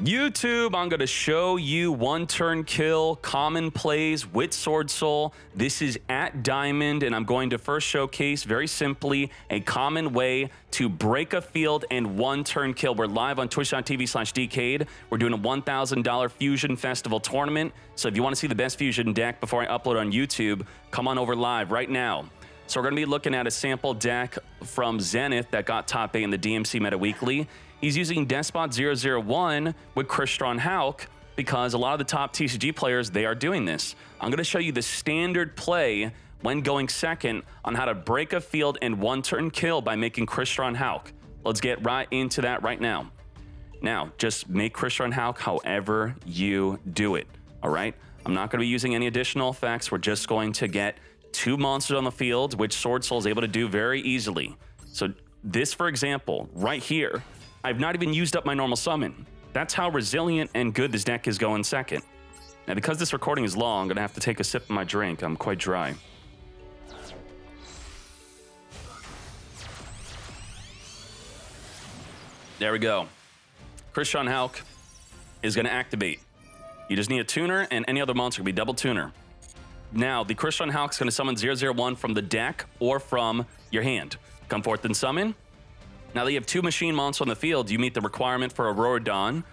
YouTube, I'm going to show you one-turn kill common plays with Swordsoul. This is at Diamond, and I'm going to first showcase, very simply, a common way to break a field and one-turn kill. We're live on twitch.tv/Dkayed. We're doing a $1,000 Fusion Festival tournament, so if you want to see the best Fusion deck before I upload on YouTube, come on over live right now. So we're going to be looking at a sample deck from Zenith that got top 8 in the DMC Meta Weekly. He's using Despot 001 with Crystron Hawk because a lot of the top TCG players, they are doing this. I'm going to show you the standard play when going second on how to break a field and one-turn kill by making Crystron Hawk. Let's get right into that right now. Now, just make Crystron Hawk however you do it, all right? I'm not going to be using any additional effects. We're just going to get 2 monsters on the field, which Swordsoul is able to do very easily. So this, for example, right here, I've not even used up my normal summon. That's how resilient and good this deck is going second. Now, because this recording is long, I'm going to have to take a sip of my drink. I'm quite dry. There we go. Crystron Hawk is going to activate. You just need a tuner, and any other monster can be double tuner. Now, the Crystron Hawk is going to summon 001 from the deck or from your hand. Come forth and summon. Now that you have 2 machine monsters on the field, you meet the requirement for Aurora Dawn.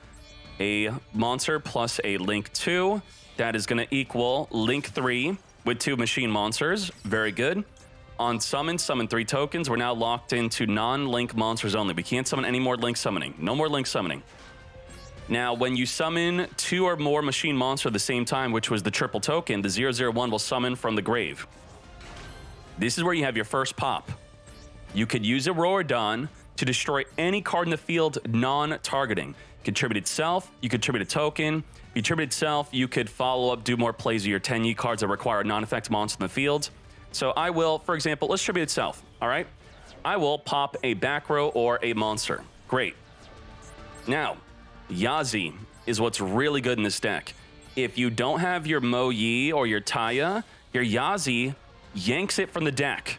A monster plus a Link 2. That is going to equal Link 3 with 2 machine monsters. Very good. On summon 3 tokens. We're now locked into non-Link monsters only. We can't summon any more Link summoning. No more Link summoning. Now, when you summon 2 or more machine monsters at the same time, which was the triple token, the 001 will summon from the grave. This is where you have your first pop. You could use Aurora Dawn to destroy any card in the field non-targeting. You could tribute itself, you could tribute a token. If you tribute itself, you could follow up, do more plays of your 10 cards that require a non-effect monster in the field. So I will, for example, let's tribute itself, all right? I will pop a back row or a monster. Great. Now, Yazi is what's really good in this deck. If you don't have your Mo Yi or your Taya, your Yazi yanks it from the deck.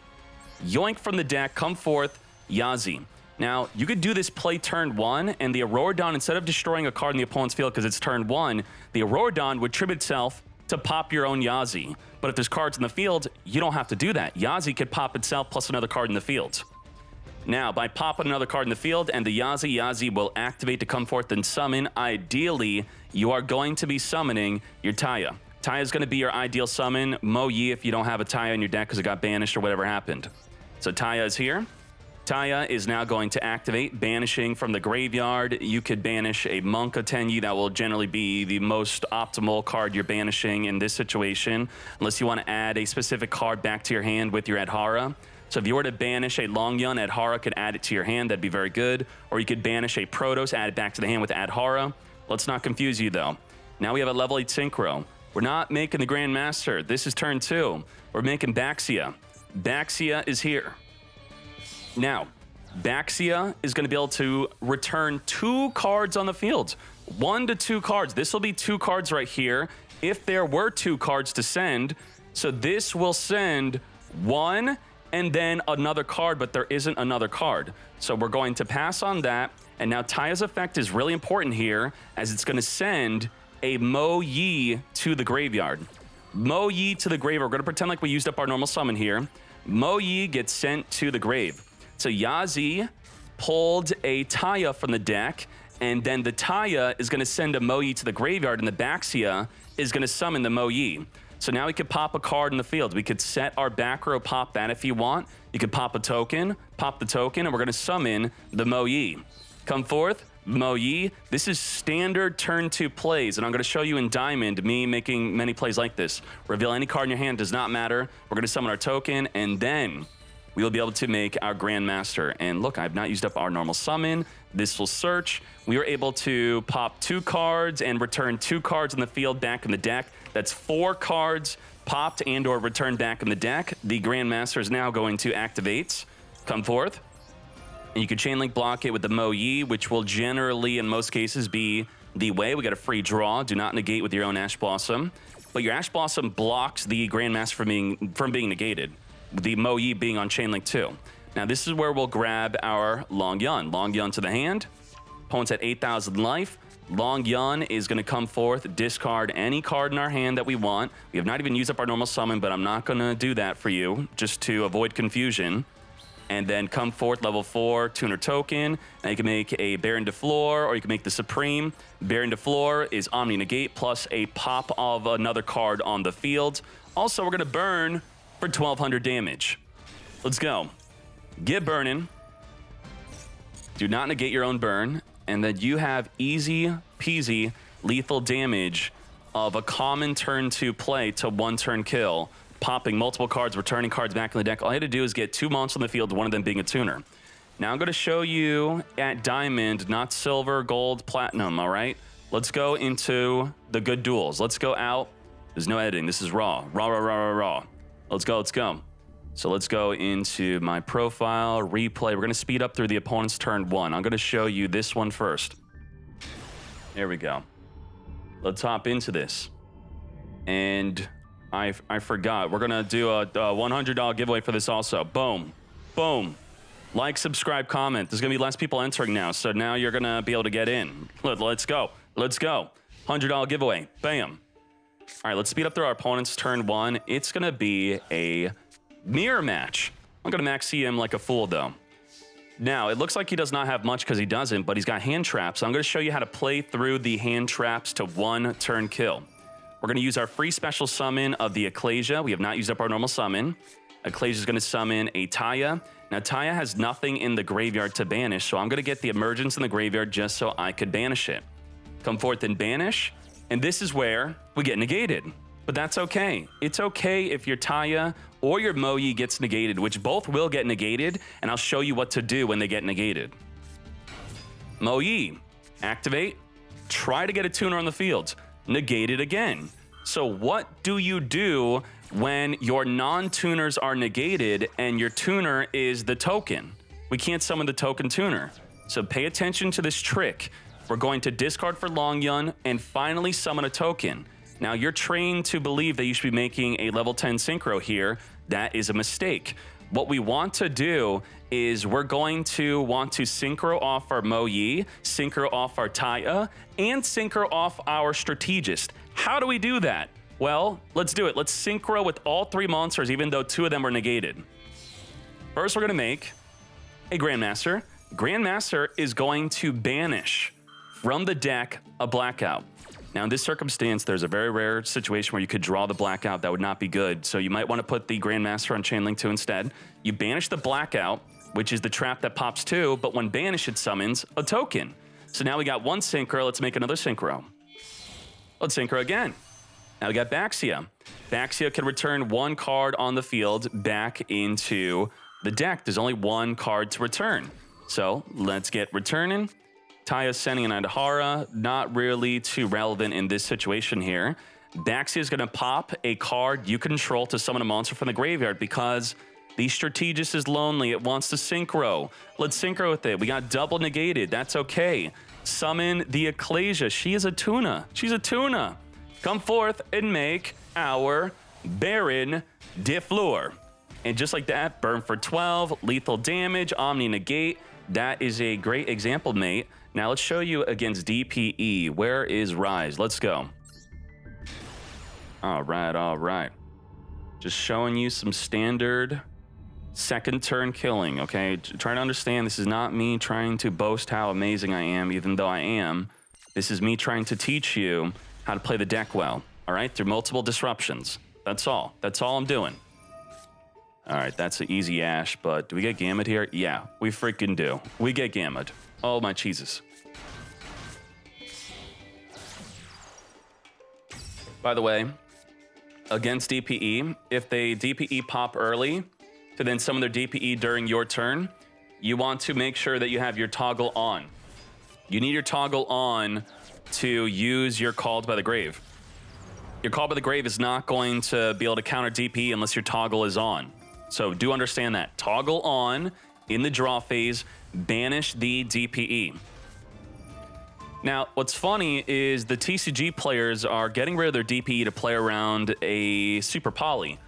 Yoink from the deck, come forth, Yazi. Now, you could do this play turn 1, and the Aurora Dawn, instead of destroying a card in the opponent's field because it's turn 1, the Aurora Dawn would tribute itself to pop your own Yazi. But if there's cards in the field, you don't have to do that. Yazi could pop itself plus another card in the field. Now, by popping another card in the field and the Yazi will activate to come forth and summon, ideally, you are going to be summoning your Taya. Taya is going to be your ideal summon. Mo Yi if you don't have a Taya in your deck because it got banished or whatever happened. So Taya is here. Taya is now going to activate, banishing from the graveyard. You could banish a Monka Tenyi. That will generally be the most optimal card you're banishing in this situation, unless you want to add a specific card back to your hand with your Adhara. So if you were to banish a Longyun, Adhara could add it to your hand. That'd be very good. Or you could banish a Protoss, add it back to the hand with Adhara. Let's not confuse you, though. Now we have a level 8 Synchro. We're not making the Grandmaster. This is turn 2. We're making Baxia. Baxia is here. Now, Baxia is going to be able to return 2 cards on the field. 1 to 2 cards. This will be 2 cards right here if there were 2 cards to send. So this will send 1 and then another card, but there isn't another card. So we're going to pass on that. And now Taya's effect is really important here as it's going to send a Mo Yi to the graveyard. Mo Yi to the grave. We're going to pretend like we used up our normal summon here. Mo Yi gets sent to the grave. So Yazi pulled a Taya from the deck, and then the Taya is going to send a Mo Yi to the graveyard, and the Baxia is going to summon the Mo Yi. So now we could pop a card in the field. We could set our back row, pop that if you want. You could pop a token, pop the token, and we're going to summon the Mo Yi. Come forth, Mo Yi. This is standard turn 2 plays, and I'm going to show you in Diamond me making many plays like this. Reveal any card in your hand, does not matter. We're going to summon our token, and then we will be able to make our Grandmaster. And look, I've not used up our normal summon. This will search. We were able to pop 2 cards and return 2 cards in the field back in the deck. That's 4 cards popped and or returned back in the deck. The Grandmaster is now going to activate. Come forth. And you can chain link block it with the Mo Yi, which will generally, in most cases, be the way. We got a free draw. Do not negate with your own Ash Blossom. But your Ash Blossom blocks the Grandmaster from being negated. The Mo Yi being on chain link too. Now this is where we'll grab our Longyun. Longyun to the hand. opponent's at 8,000 life. Long Yun is going to come forth, discard any card in our hand that we want. We have not even used up our normal summon, but I'm not going to do that for you, just to avoid confusion. And then come forth, level 4, tuner token. Now you can make a Baron de Fleur, or you can make the Supreme. Baron de Fleur is Omni Negate, plus a pop of another card on the field. Also, we're going to burn for 1,200 damage. Let's go. Get burning. Do not negate your own burn. And then you have easy peasy lethal damage of a common turn 2 play to 1 turn kill, popping multiple cards, returning cards back in the deck. All you had to do is get 2 monsters on the field, one of them being a tuner. Now I'm going to show you at diamond, not silver, gold, platinum, all right? Let's go into the good duels. Let's go out. There's no editing. This is raw. Raw. Let's go. So let's go into my profile, replay. We're going to speed up through the opponent's turn 1. I'm going to show you this one first. There we go. Let's hop into this. And I forgot. We're going to do a $100 giveaway for this also. Boom. Like, subscribe, comment. There's going to be less people entering now, so now you're going to be able to get in. Let's go. $100 giveaway. Bam. All right, let's speed up through our opponent's turn 1. It's going to be a mirror match. I'm going to maxi him like a fool, though. Now, it looks like he does not have much because he doesn't, but he's got hand traps. So I'm going to show you how to play through the hand traps to 1 turn kill. We're going to use our free special summon of the Ecclesia. We have not used up our normal summon. Ecclesia is going to summon a Taya. Now, Taya has nothing in the graveyard to banish, so I'm going to get the emergence in the graveyard just so I could banish it. Come forth and banish, and this is where we get negated. But that's okay. It's okay if your Taya or your Moyi gets negated, which both will get negated, and I'll show you what to do when they get negated. Moyi, activate, try to get a tuner on the field, negate it again. So what do you do when your non-tuners are negated and your tuner is the token? We can't summon the token tuner. So pay attention to this trick. We're going to discard for Long Yun and finally summon a token. Now, you're trained to believe that you should be making a level 10 synchro here. That is a mistake. What we want to do is we're going to want to synchro off our Moyi, synchro off our Taya, and synchro off our Strategist. How do we do that? Well, let's do it. Let's synchro with all 3 monsters, even though 2 of them were negated. First, we're going to make a Grandmaster. Grandmaster is going to banish from the deck a Blackout. Now, in this circumstance, there's a very rare situation where you could draw the Blackout. That would not be good. So you might want to put the Grandmaster on Chainlink 2 instead. You banish the Blackout, which is the trap that pops 2, but when banished, it summons a token. So now we got 1 synchro. Let's make another synchro. Let's synchro again. Now we got Baxia. Baxia can return 1 card on the field back into the deck. There's only 1 card to return. So let's get returning. Taya sending an Adhara, not really too relevant in this situation here. Baxia is going to pop a card you control to summon a monster from the graveyard because the Strategist is lonely. It wants to synchro. Let's synchro with it. We got double negated. That's okay. Summon the Ecclesia. She is a tuna. She's a tuna. Come forth and make our Baron de Fleur. And just like that, burn for 12, lethal damage, Omni negate. That is a great example, mate. Now let's show you against DPE. Where is Rise? Let's go. All right. Just showing you some standard second turn killing, okay? Try to understand this is not me trying to boast how amazing I am, even though I am. This is me trying to teach you how to play the deck well, all right? Through multiple disruptions. That's all. That's all I'm doing. All right, that's an easy Ash, but do we get Gamut here? Yeah, we freaking do. We get Gamut. Oh, my cheeses. By the way, against DPE, if they DPE pop early to then summon their DPE during your turn, you want to make sure that you have your toggle on. You need your toggle on to use your Called by the Grave. Your Called by the Grave is not going to be able to counter DPE unless your toggle is on. So do understand that. Toggle on in the draw phase, banish the DPE. Now, what's funny is the TCG players are getting rid of their DPE to play around a Super Poly.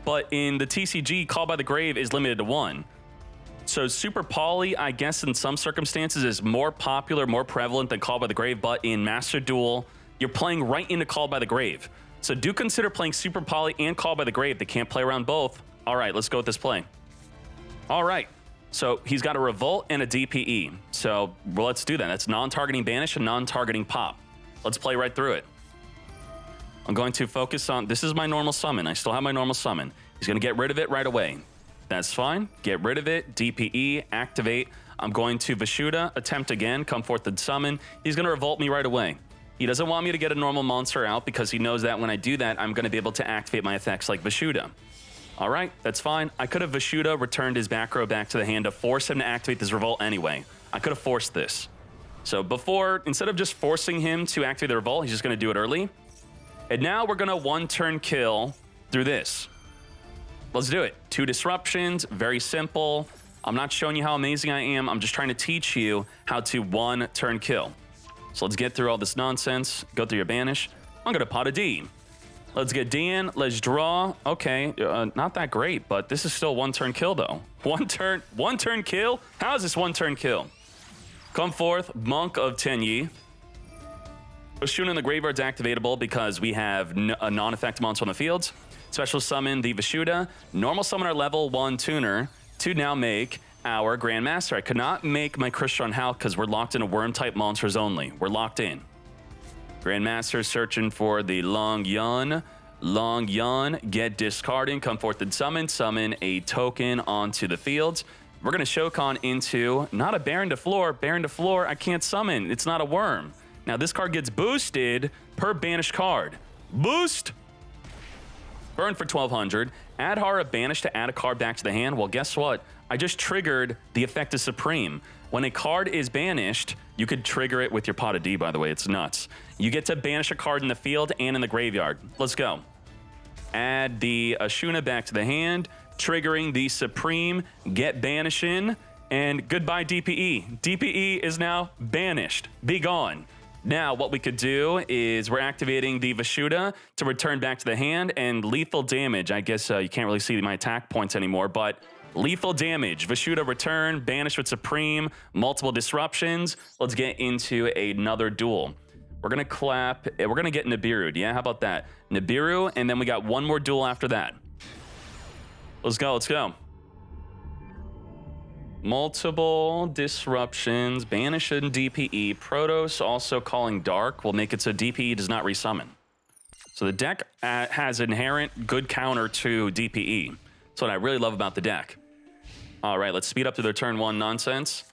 But in the TCG, Call by the Grave is limited to 1. So Super Poly, I guess in some circumstances, is more popular, more prevalent than Call by the Grave, but in Master Duel, you're playing right into Call by the Grave. So do consider playing Super Poly and Call by the Grave. They can't play around both. All right, let's go with this play. All right, so he's got a Revolt and a DPE. So well, let's do that. That's non-targeting Banish and non-targeting Pop. Let's play right through it. I'm going to focus on, this is my normal summon. I still have my normal summon. He's going to get rid of it right away. That's fine. Get rid of it. DPE, activate. I'm going to Vishuda, attempt again, come forth and summon. He's going to revolt me right away. He doesn't want me to get a normal monster out because he knows that when I do that, I'm going to be able to activate my effects like Vishuda. All right, that's fine. I could have Vishuda returned his back row back to the hand to force him to activate this revolt anyway. I could have forced this. So before, instead of just forcing him to activate the revolt, he's just going to do it early. And now we're going to one-turn kill through this. Let's do it. 2 disruptions, very simple. I'm not showing you how amazing I am. I'm just trying to teach you how to one-turn kill. So let's get through all this nonsense. Go through your banish. I'm going to pot a D. Let's get D in. Let's draw. Okay, not that great, but this is still one-turn kill, though. One-turn kill? How is this one-turn kill? Come forth, Monk of Tenyi. Vishuna in the graveyard's activatable because we have a non-effect monster on the fields. Special summon the Vishuda. Normal summon our level 1 tuner to now make our Grandmaster. I could not make my Christian Hulk because we're locked into worm-type monsters only. We're locked in. Grandmaster searching for the Long Yun. Long Yun, get discarding, come forth and summon a token onto the fields. We're going to Shokan into, not a Baron de Floor. Baron de Floor, I can't summon. It's not a worm. Now, this card gets boosted per banished card. Boost! Burn for 1,200. Add Hara Banish to add a card back to the hand. Well, guess what? I just triggered the effect of Supreme. When a card is banished, you could trigger it with your pot of D, by the way. It's nuts. You get to banish a card in the field and in the graveyard. Let's go. Add the Ashuna back to the hand, triggering the Supreme, get banishing, and goodbye DPE. DPE is now banished. Be gone. Now, what we could do is we're activating the Vishuda to return back to the hand and lethal damage. I guess you can't really see my attack points anymore, but lethal damage. Vishuda return, banish with Supreme, multiple disruptions. Let's get into another duel. We're going to clap. We're going to get Nibiru. Yeah, how about that? Nibiru, and then we got one more duel after that. Let's go, let's go. Multiple disruptions, banish and DPE. Protos also calling Dark will make it so DPE does not resummon. So the deck has inherent good counter to DPE. That's what I really love about the deck. All right, let's speed up to their turn 1 nonsense.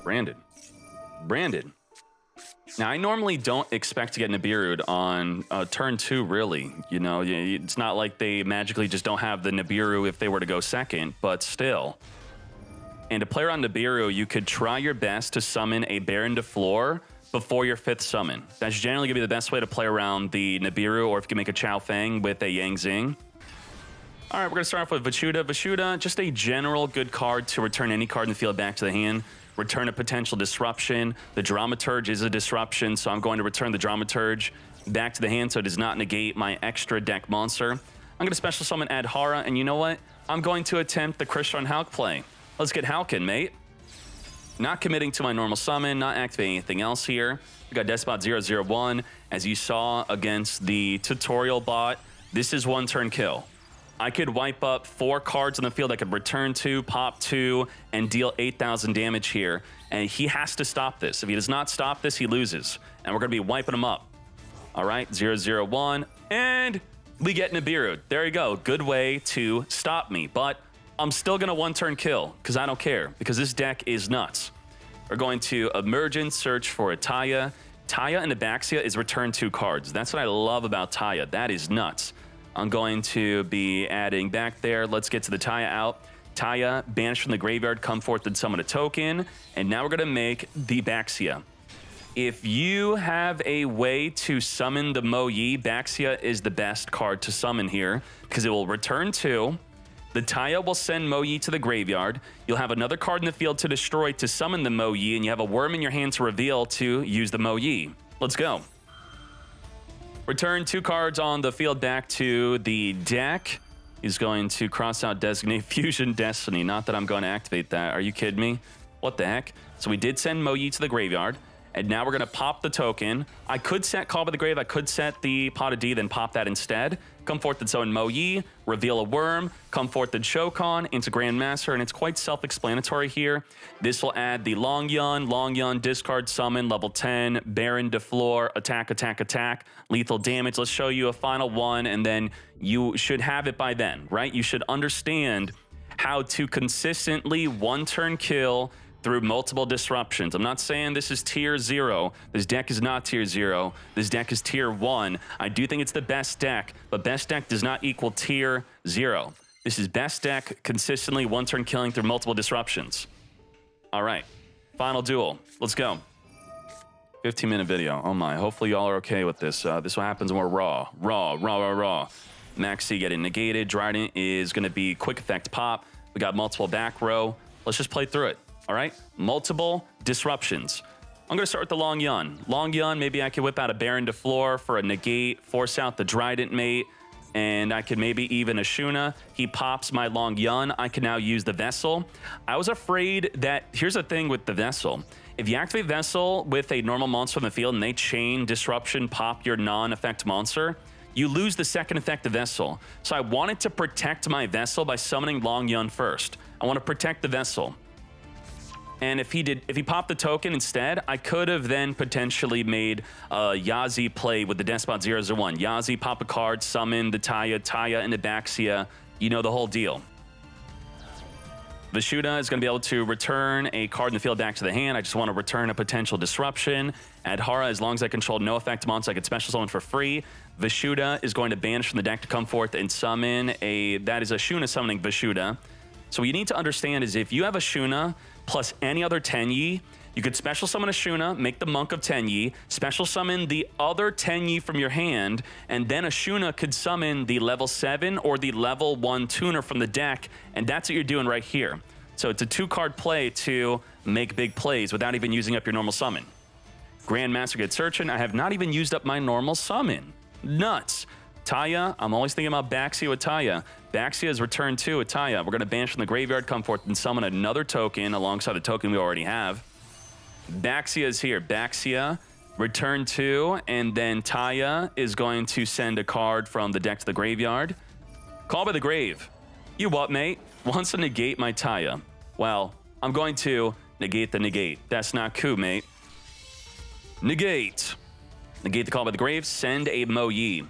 Branded. Now, I normally don't expect to get Nibiru'd on turn 2, really. You know, it's not like they magically just don't have the Nibiru if they were to go second, but still. And to play around Nibiru, you could try your best to summon a Baron de Floor before your 5th summon. That's generally going to be the best way to play around the Nibiru, or if you can make a Chao Feng with a Yang Zing. All right, we're going to start off with Vishuda. Vishuda, just a general good card to return any card in the field back to the hand. Return a potential disruption. The Dramaturge is a disruption, so I'm going to return the Dramaturge back to the hand so it does not negate my extra deck monster. I'm going to special summon Adhara, and you know what? I'm going to attempt the Christian Hulk play. Let's get Hulkin, mate. Not committing to my normal summon, not activating anything else here. We got Despot 001. As you saw against the tutorial bot, this is one-turn kill. I could wipe up 4 cards on the field. I could return 2, pop 2, and deal 8,000 damage here. And he has to stop this. If he does not stop this, he loses. And we're going to be wiping him up. All right, 001. And we get Nibiru. There you go. Good way to stop me. But I'm still going to one-turn kill because I don't care. Because this deck is nuts. We're going to Emergence, search for a Taya. Taya and Abaxia is return 2 cards. That's what I love about Taya. That is nuts. I'm going to be adding back there. Let's get to the Taya out. Taya, banish from the graveyard, come forth and summon a token. And now we're going to make the Baxia. If you have a way to summon the Mo Yi, Baxia is the best card to summon here because it will return 2. The Taya will send Mo Yi to the graveyard. You'll have another card in the field to destroy to summon the Mo Yi, and you have a worm in your hand to reveal to use the Mo Yi. Let's go. Return 2 cards on the field back to the deck. He's going to cross out Designate Fusion Destiny. Not that I'm going to activate that. Are you kidding me? What the heck? So we did send Mo Yi to the graveyard, and now we're going to pop the token. I could set Call by the Grave. I could set the Pot of D, then pop that instead. Come forth and summon Mo Yi, reveal a worm, come forth and Shokan into Grandmaster, and it's quite self-explanatory here. This will add the Long Yun, discard summon, level 10, Baron de Floor, attack, attack, attack, lethal damage. Let's show you a final one, and then you should have it by then, right? You should understand how to consistently one-turn kill through multiple disruptions. I'm not saying this is tier 0. This deck is not tier 0. This deck is tier 1. I do think it's the best deck, but best deck does not equal tier 0. This is best deck consistently one-turn killing through multiple disruptions. All right, final duel. Let's go. 15-minute video. Oh my, hopefully y'all are okay with this. This what happens when we're raw. Maxi getting negated. Dryden is gonna be quick effect pop. We got multiple back row. Let's just play through it. All right, multiple disruptions. I'm gonna start with the Long Yun. Long Yun, maybe I could whip out a Baron de Floor for a negate, force out the Trident mate, and I could maybe even a Shuna. He pops my Long Yun. I can now use the Vessel. I was afraid that, here's the thing with the Vessel. If you activate Vessel with a normal monster in the field and they chain disruption, pop your non-effect monster, you lose the second effect of Vessel. So I wanted to protect my Vessel by summoning Long Yun first. I want to protect the Vessel. And if he popped the token instead, I could have then potentially made Yazi play with the Despot 001. Yazi, pop a card, summon the Taya into Baxia. You know the whole deal. Vishuddha is going to be able to return a card in the field back to the hand. I just want to return a potential disruption. Adhara, as long as I control no effect monster, I can special summon for free. Vishuddha is going to banish from the deck to come forth and summon that is a Shuna summoning Vishuddha. So what you need to understand is if you have a Shuna plus any other Tenyi, you could special summon a Shuna, make the Monk of Tenyi, special summon the other Tenyi from your hand, and then a Shuna could summon the level 7 or the level 1 tuner from the deck, and that's what you're doing right here. So it's a 2-card play to make big plays without even using up your normal summon. Grandmaster gets searching. I have not even used up my normal summon. Nuts. Taya, I'm always thinking about Baxia with Taya. Baxia is returned 2 with Taya. We're going to banish from the graveyard, come forth, and summon another token alongside the token we already have. Baxia is here. Baxia, return 2, and then Taya is going to send a card from the deck to the graveyard. Call by the Grave. You what, mate? Wants to negate my Taya. Well, I'm going to negate the negate. That's not cool, mate. Negate. Negate the Call by the Grave. Send a Mo Yi.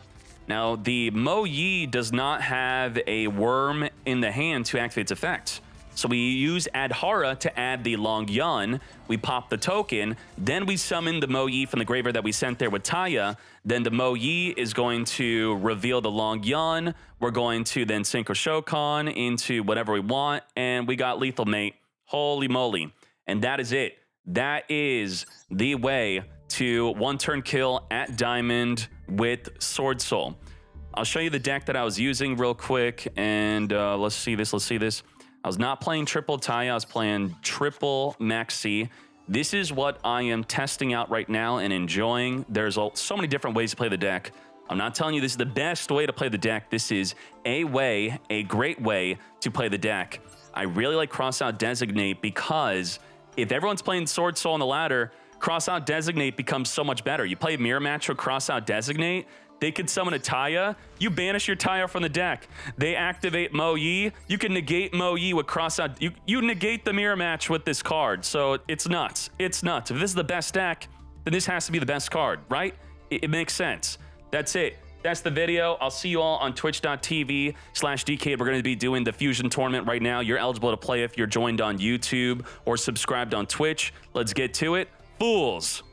Now, the Mo Yi does not have a worm in the hand to activate its effect. So we use Adhara to add the Long Yun. We pop the token. Then we summon the Mo Yi from the graveyard that we sent there with Taya. Then the Mo Yi is going to reveal the Long Yun. We're going to then Synchro Shokan into whatever we want. And we got Lethal Mate. Holy moly. And that is it. That is the way to one-turn kill at Diamond with Swordsoul. I'll show you the deck that I was using real quick, and let's see this. I was not playing triple Taya, I was playing triple Maxi. This is what I am testing out right now and enjoying. There's so many different ways to play the deck. I'm not telling you this is the best way to play the deck. This is a great way to play the deck. I really like Crossout Designate because if everyone's playing Swordsoul on the ladder, Crossout Designate becomes so much better. You play a mirror match with Crossout Designate, they could summon a Taya, you banish your Taya from the deck. They activate Mo Yi, you can negate Mo Yi with Crossout. You negate the mirror match with this card, so it's nuts. It's nuts. If this is the best deck, then this has to be the best card, right? It makes sense. That's it. That's the video. I'll see you all on twitch.tv/Dkayed. We're going to be doing the Fusion tournament right now. You're eligible to play if you're joined on YouTube or subscribed on Twitch. Let's get to it. Fools.